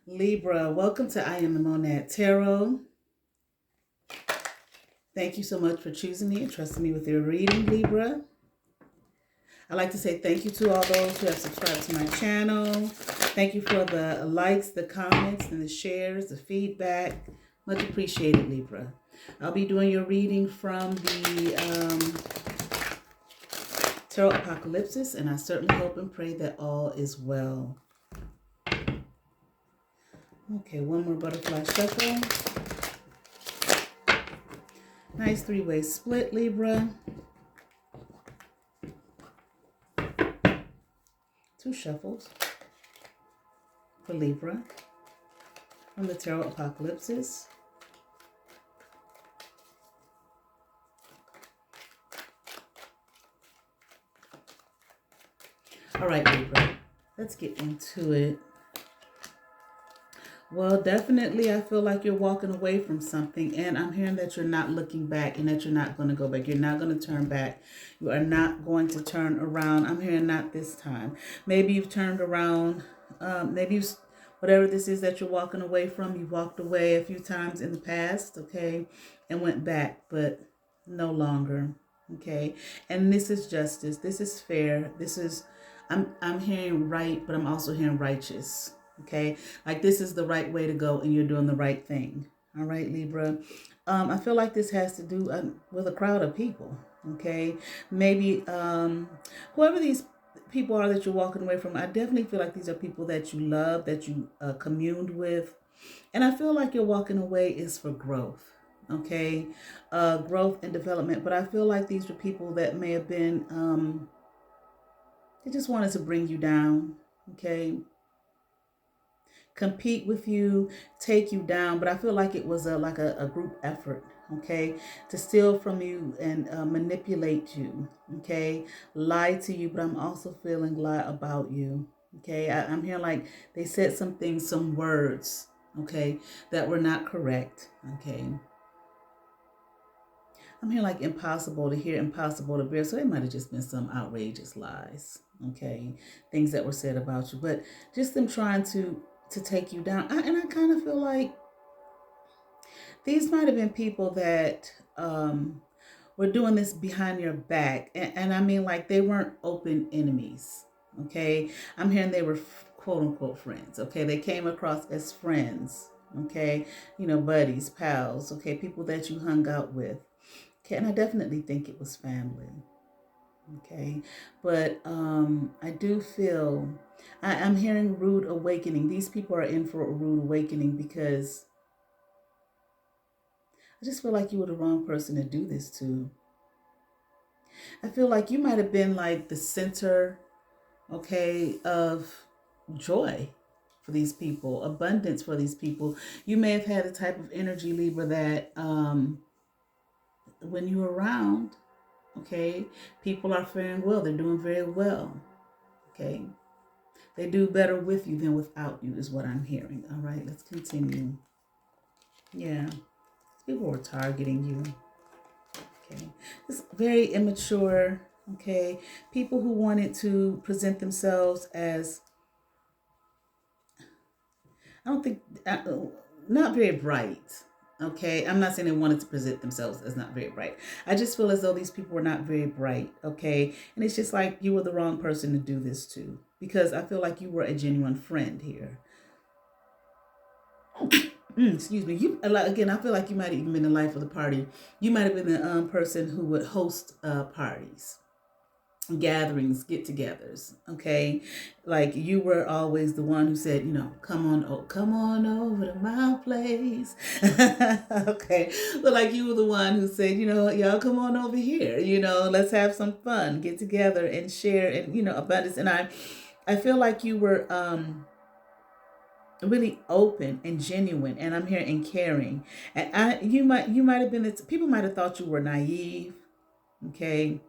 Libra, welcome to I Am the Monad Tarot. Thank you so much for choosing me and trusting me with your reading, Libra. I'd like to say thank you to all those who have subscribed to my channel. Thank you for the likes, the comments, and the shares, the feedback. Much appreciated, Libra. I'll be doing your reading from the Tarot Apocalypse, and I certainly hope and pray that all is well. Okay, one more butterfly shuffle. Nice three-way split, Libra. Two shuffles for Libra from the Tarot Apocalypse. All right, Libra, let's get into it. Well, definitely, I feel like you're walking away from something, and I'm hearing that you're not looking back and that you're not going to go back. You're not going to turn back. You are not going to turn around. I'm hearing not this time. Maybe you've turned around. Whatever this is that you're walking away from, you walked away a few times in the past, okay, and went back, but no longer, okay? And this is justice. This is fair. This is, I'm hearing right, but I'm also hearing righteous. Okay, like this is the right way to go and you're doing the right thing. All right, Libra. I feel like this has to do with a crowd of people. Okay, maybe whoever these people are that you're walking away from, I definitely feel like these are people that you love, that you communed with. And I feel like you're walking away is for growth. Okay, growth and development. But I feel like these were people that may have been, they just wanted to bring you down. Okay, compete with you, take you down, but I feel like it was like a group effort, okay, to steal from you and manipulate you, okay, lie to you, but I'm also feeling lie about you, okay. I'm hearing like they said some things, some words, okay, that were not correct, okay. I'm hearing like impossible to hear, impossible to bear, so it might have just been some outrageous lies, okay, things that were said about you, but just them trying to take you down. And I kind of feel like these might have been people that were doing this behind your back. And I mean, like, they weren't open enemies. Okay. I'm hearing they were quote unquote friends. Okay. They came across as friends. Okay. You know, buddies, pals. Okay. People that you hung out with. Okay. And I definitely think it was family. Okay. But I do feel I'm hearing rude awakening. These people are in for a rude awakening because I just feel like you were the wrong person to do this to. I feel like you might have been like the center, okay, of joy for these people, abundance for these people. You may have had a type of energy, Libra, that when you're around, okay, people are faring well. They're doing very well, okay. They do better with you than without you is what I'm hearing. All right, let's continue. Yeah, people were targeting you. Okay, it's very immature. Okay, people who wanted to present themselves as, I don't think, not very bright. Okay, I'm not saying they wanted to present themselves as not very bright. I just feel as though these people were not very bright. Okay, and it's just like you were the wrong person to do this to, because I feel like you were a genuine friend here. Excuse me. You again. I feel like you might have even been the life of the party. You might have been the person who would host parties, gatherings, get-togethers. Okay, like you were always the one who said, you know, come on over to my place. Okay, but like you were the one who said, you know, y'all come on over here. You know, let's have some fun, get together and share, and you know, abundance. And I feel like you were really open and genuine, and I'm here and caring. And you might have been, people might have thought you were naive, okay,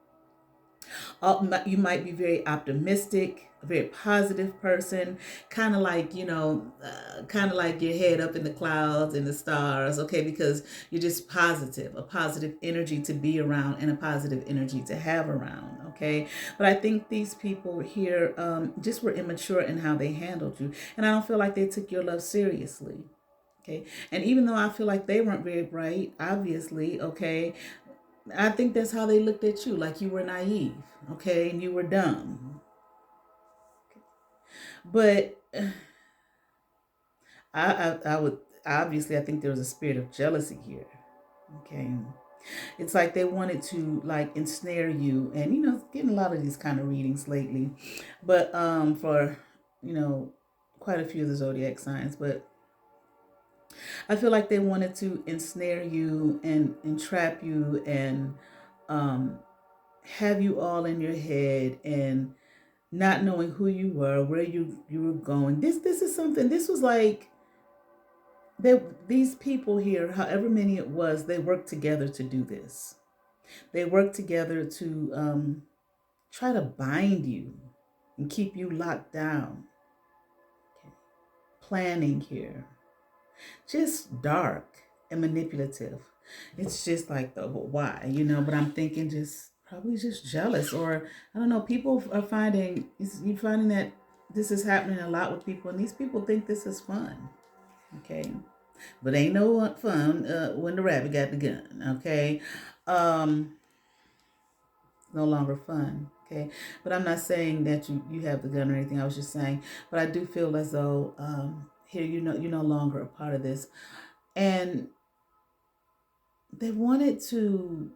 You might be very optimistic, a very positive person, kind of like, kind of like your head up in the clouds and the stars, okay, because you're just positive, a positive energy to be around and a positive energy to have around, okay. But I think these people here just were immature in how they handled you, and I don't feel like they took your love seriously. Okay. And even though I feel like they weren't very bright, obviously, okay, I think that's how they looked at you, like you were naive, okay, and you were dumb. But I would obviously, I think there was a spirit of jealousy here, okay. It's like they wanted to like ensnare you, and getting a lot of these kind of readings lately, but for quite a few of the zodiac signs, but I feel like they wanted to ensnare you and entrap you and um, have you all in your head and not knowing who you were, where you were going. This is something. This was like these people here, however many it was, they worked together to do this. They worked together to try to bind you and keep you locked down. Okay. Planning here, just dark and manipulative. It's just like the why, but I'm thinking just probably just jealous, or I don't know, people are finding, you finding that this is happening a lot with people, and these people think this is fun, okay? But ain't no fun when the rabbit got the gun, okay? No longer fun, okay? But I'm not saying that you have the gun or anything. I was just saying, but I do feel as though here you're no longer a part of this. And they wanted to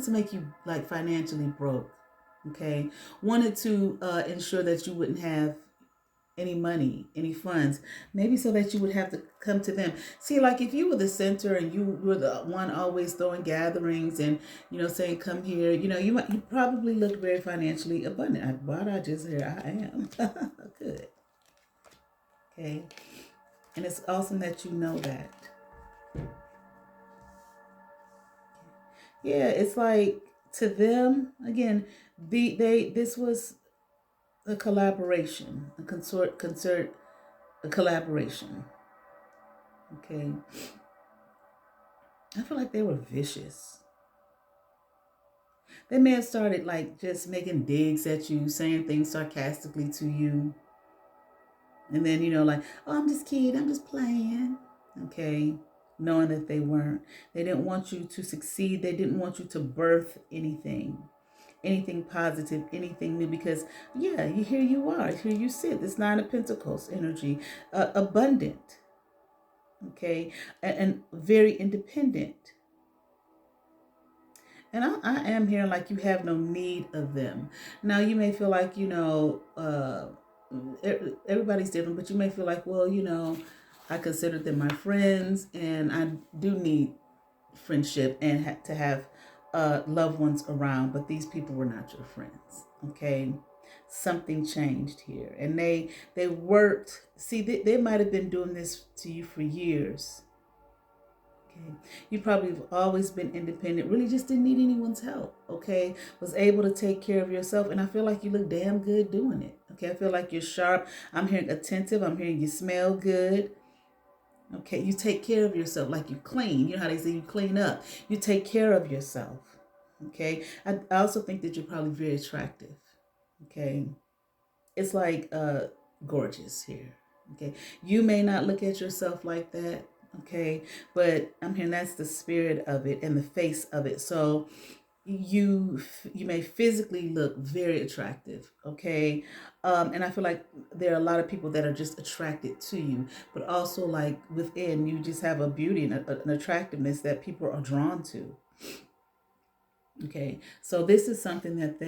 make you like financially broke, okay? Wanted to ensure that you wouldn't have any money, any funds, maybe so that you would have to come to them. See, like if you were the center and you were the one always throwing gatherings and saying come here, you probably look very financially abundant. Why did I just hear I am? Good. Okay. And it's awesome that you know that. Yeah, it's like to them again. This was a collaboration, a collaboration. Okay, I feel like they were vicious. They may have started like just making digs at you, saying things sarcastically to you, and then like, oh, I'm just kidding, I'm just playing. Okay, knowing that they weren't. They didn't want you to succeed. They didn't want you to birth anything positive, anything new, because here you are, here you sit, this Nine of Pentacles energy, abundant, okay, and very independent. And I am hearing like you have no need of them. Now you may feel like everybody's different, but you may feel like, well, I consider them my friends, and I do need friendship and to have loved ones around, but these people were not your friends, okay? Something changed here, and they worked. See, they might have been doing this to you for years, okay? You probably have always been independent, really just didn't need anyone's help, okay? Was able to take care of yourself, and I feel like you look damn good doing it, okay? I feel like you're sharp. I'm hearing attentive. I'm hearing you smell good. Okay, you take care of yourself, like you clean. You know how they say you clean up. You take care of yourself. Okay, I also think that you're probably very attractive. Okay, it's like gorgeous here. Okay, you may not look at yourself like that. Okay, but I'm hearing that's the spirit of it and the face of it. So you may physically look very attractive, okay, and I feel like there are a lot of people that are just attracted to you, but also like within you just have a beauty and an attractiveness that people are drawn to. Okay, so this is something that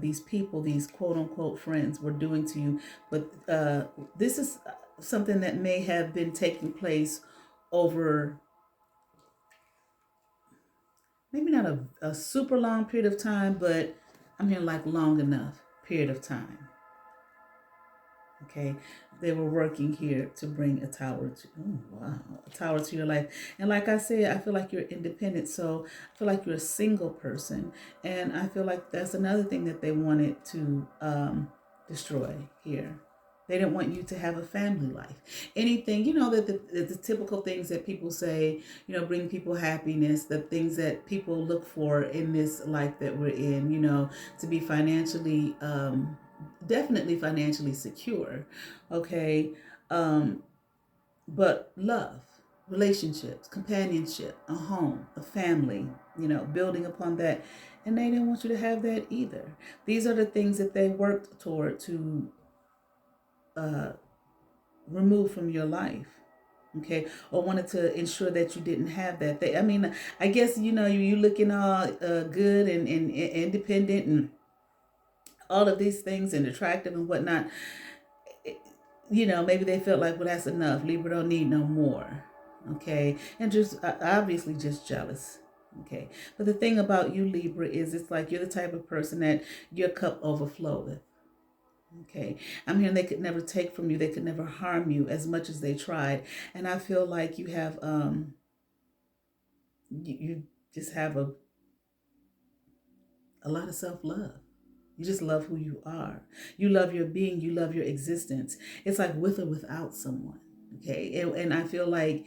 these people, these quote unquote friends, were doing to you, but this is something that may have been taking place over maybe not a super long period of time, but I'm hearing like long enough period of time. Okay, they were working here to bring a tower to, oh, wow, a tower to your life. And like I said, I feel like you're independent. So I feel like you're a single person. And I feel like that's another thing that they wanted to destroy here. They didn't want you to have a family life. Anything, that the typical things that people say, bring people happiness, the things that people look for in this life that we're in, to be financially definitely financially secure, okay, um, but love, relationships, companionship, a home, a family, building upon that, and they didn't want you to have that either. These are the things that they worked toward to uh, remove from your life. Okay, or wanted to ensure that you didn't have that. I mean, I guess you looking all good and independent and all of these things and attractive and whatnot. Maybe they felt like, well, that's enough. Libra don't need no more. Okay. And just obviously just jealous. Okay. But the thing about you, Libra, is it's like you're the type of person that your cup overflow with. Okay. I'm hearing they could never take from you. They could never harm you as much as they tried. And I feel like you have, you just have a lot of self-love. You just love who you are. You love your being. You love your existence. It's like with or without someone. Okay. And I feel like,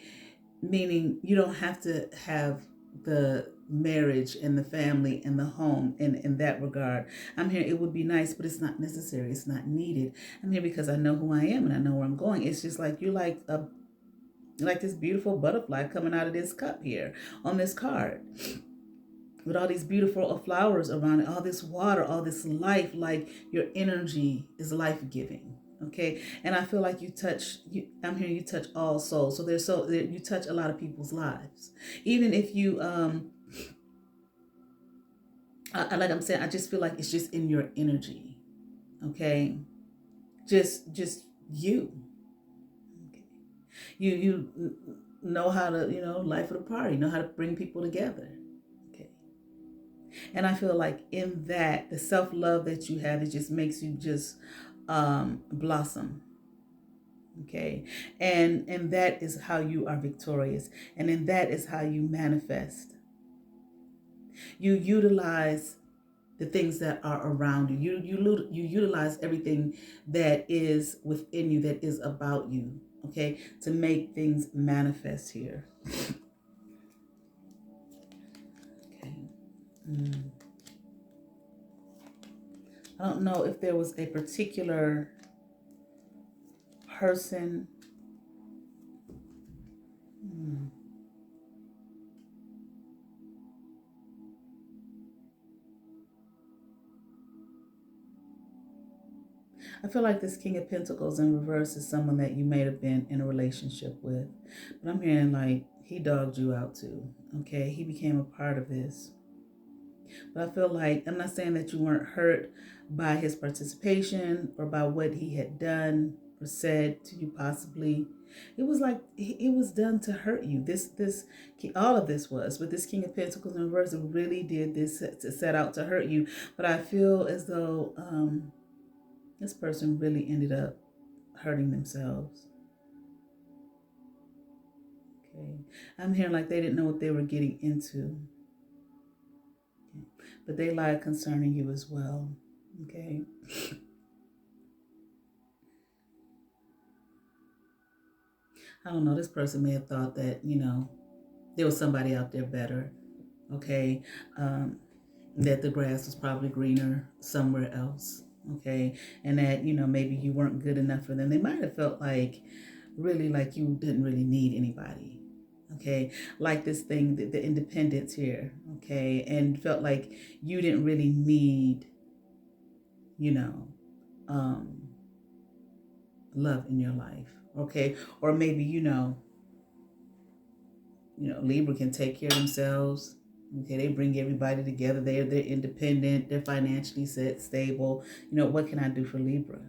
meaning you don't have to have the marriage and the family and the home in that regard. I'm here. It would be nice, but it's not necessary. It's not needed. I'm here because I know who I am and I know where I'm going. It's just like you're like this beautiful butterfly coming out of this cup here on this card, with all these beautiful flowers around it, all this water, all this life, like your energy is life-giving. Okay. And I feel like I'm hearing you touch all souls. So you touch a lot of people's lives. Even if you, like I'm saying, I just feel like it's just in your energy. Okay. Just you. Okay. You know how to, life of the party, know how to bring people together. Okay. And I feel like in that, the self-love that you have, it just makes you just blossom. Okay. And that is how you are victorious. And then that is how you manifest. You utilize the things that are around you. You utilize everything that is within you, that is about you, okay, to make things manifest here. Okay. I don't know if there was a particular person. I feel like this King of Pentacles in reverse is someone that you may have been in a relationship with. But I'm hearing like he dogged you out too. Okay. He became a part of this. But I feel like, I'm not saying that you weren't hurt by his participation or by what he had done or said to you possibly. It was like it was done to hurt you. All of this was, but this King of Pentacles in reverse really did this to set out to hurt you. But I feel as though this person really ended up hurting themselves. Okay. I'm hearing like they didn't know what they were getting into. Okay. But they lied concerning you as well. Okay. I don't know. This person may have thought that, there was somebody out there better. Okay. That the grass was probably greener somewhere else. Okay. And that, maybe you weren't good enough for them. They might have felt like, really, like you didn't really need anybody. Okay. Like this thing, the independence here. Okay. And felt like you didn't really need, you know, um, love in your life. Okay. Or maybe, Libra can take care of themselves. Okay, they bring everybody together. They're independent. They're financially set, stable. What can I do for Libra?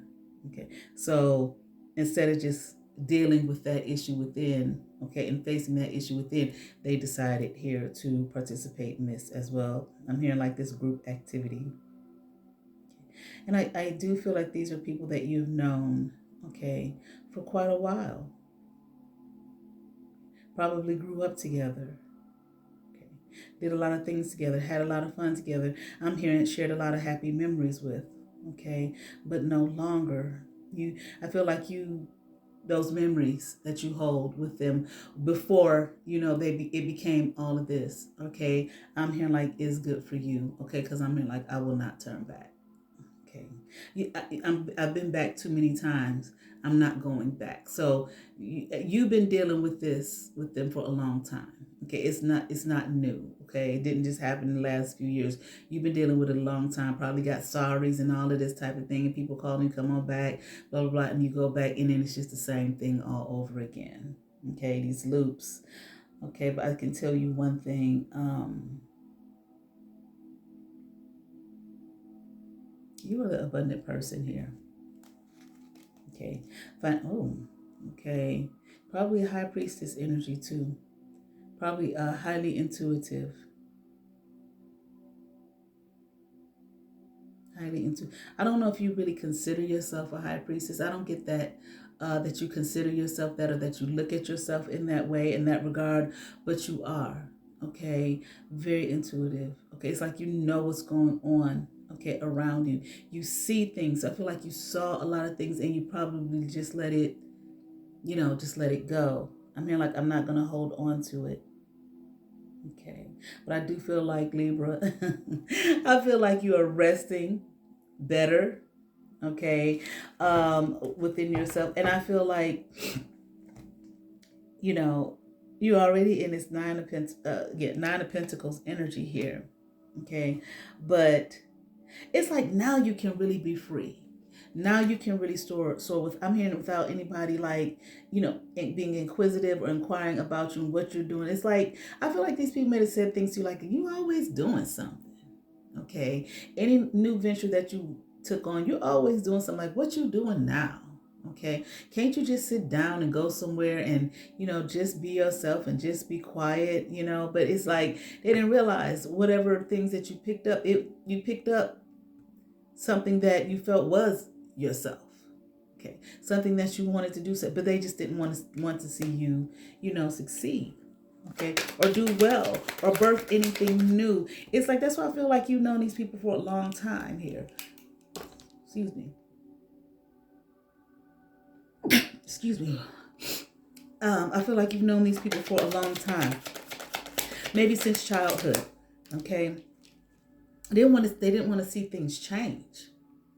Okay, so instead of just dealing with that issue within, okay, and facing that issue within, they decided here to participate in this as well. I'm hearing like this group activity. And I do feel like these are people that you've known okay, for quite a while. Probably grew up together. Okay. Did a lot of things together, had a lot of fun together. I'm hearing shared a lot of happy memories with. Okay. But no longer. I feel like those memories that you hold with them before it became all of this. Okay. I'm hearing like it's good for you. Okay. Because I'm hearing like I will not turn back. Okay. I've been back too many times. I'm not going back. So you've been dealing with this with them for a long time. Okay. It's not new. Okay. It didn't just happen in the last few years. You've been dealing with it a long time. Probably got sorries and all of this type of thing. And people call you, come on back, blah, blah, blah. And you go back and then it's just the same thing all over again. Okay. These loops. Okay. But I can tell you one thing. You are the abundant person here. Okay. Fine. Oh, okay. Probably a high priestess energy too. Probably highly intuitive. Highly into. I don't know if you really consider yourself a high priestess. I don't get that that you consider yourself that or that you look at yourself in that way, in that regard, but you are. Okay. Very intuitive. Okay. It's like you know what's going on. Okay, around you. You see things. I feel like you saw a lot of things and you probably just let it just let it go. I'm here like I'm not going to hold on to it. Okay. But I do feel like Libra, I feel like you are resting better, okay, within yourself. And I feel like, you're already in this Nine of Pentacles energy here, okay? But it's like now you can really be free. Now you can really soar with. I'm hearing without anybody like, being inquisitive or inquiring about you and what you're doing. It's like I feel like these people may have said things to you like, you always doing something. Okay. Any new venture that you took on, you're always doing something. Like, what you doing now? Okay. Can't you just sit down and go somewhere and, just be yourself and just be quiet, But it's like they didn't realize whatever things that you picked up, you picked up something that you felt was yourself. Okay. Something that you wanted to do, but they just didn't want to see you, succeed. Okay. Or do well or birth anything new. It's like, that's why I feel like you've known these people for a long time here. Excuse me. Excuse me. I feel like you've known these people for a long time. Maybe since childhood. Okay. They didn't want to see things change.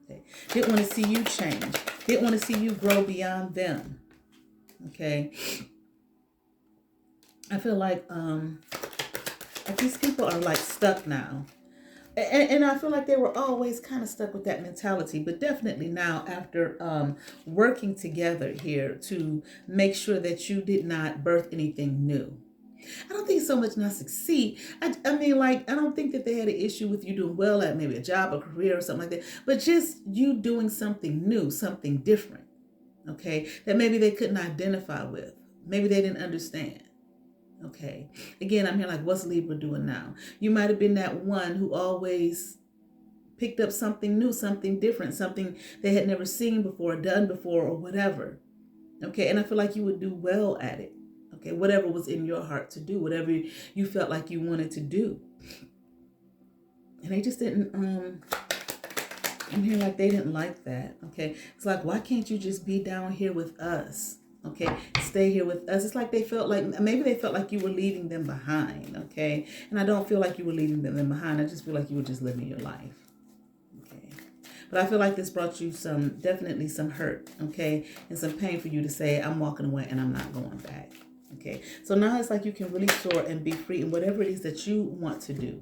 Okay. Didn't want to see you change. Didn't want to see you grow beyond them. Okay. I feel like these people are like stuck now. And I feel like they were always kind of stuck with that mentality, but definitely now after working together here to make sure that you did not birth anything new. I don't think so much not succeed. I mean, like, I don't think that they had an issue with you doing well at maybe a job or career or something like that, but just you doing something new, something different, okay, that maybe they couldn't identify with. Maybe they didn't understand. Okay. Again, I'm here like, what's Libra doing now? You might have been that one who always picked up something new, something different, something they had never seen before, done before, or whatever. Okay. And I feel like you would do well at it. Okay. Whatever was in your heart to do, whatever you felt like you wanted to do. And they just didn't, I'm here like they didn't like that. Okay. It's like, why can't you just be down here with us? Okay, stay here with us. It's like maybe they felt like you were leaving them behind. Okay, and I don't feel like you were leaving them behind. I just feel like you were just living your life. Okay, but I feel like this brought you definitely some hurt. Okay, and some pain for you to say, I'm walking away and I'm not going back. Okay, so now it's like you can really soar and be free in whatever it is that you want to do.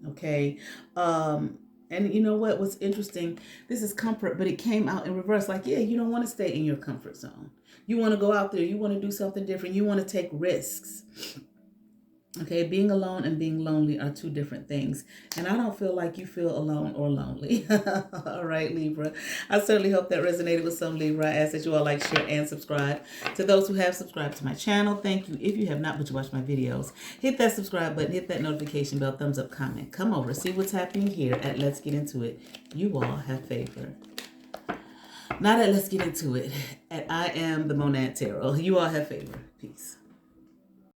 Okay, and you know what? What's interesting, this is comfort, but it came out in reverse. Like, yeah, you don't want to stay in your comfort zone. You want to go out there. You want to do something different. You want to take risks. Okay, being alone and being lonely are two different things. And I don't feel like you feel alone or lonely. All right, Libra. I certainly hope that resonated with some Libra. I ask that you all like, share, and subscribe. To those who have subscribed to my channel, thank you. If you have not, but you watch my videos, hit that subscribe button, hit that notification bell, thumbs up, comment. Come over, see what's happening here at Let's Get Into It. You all have favor. Now that let's get into it. And I am the Monad Tarot. You all have favor. Peace.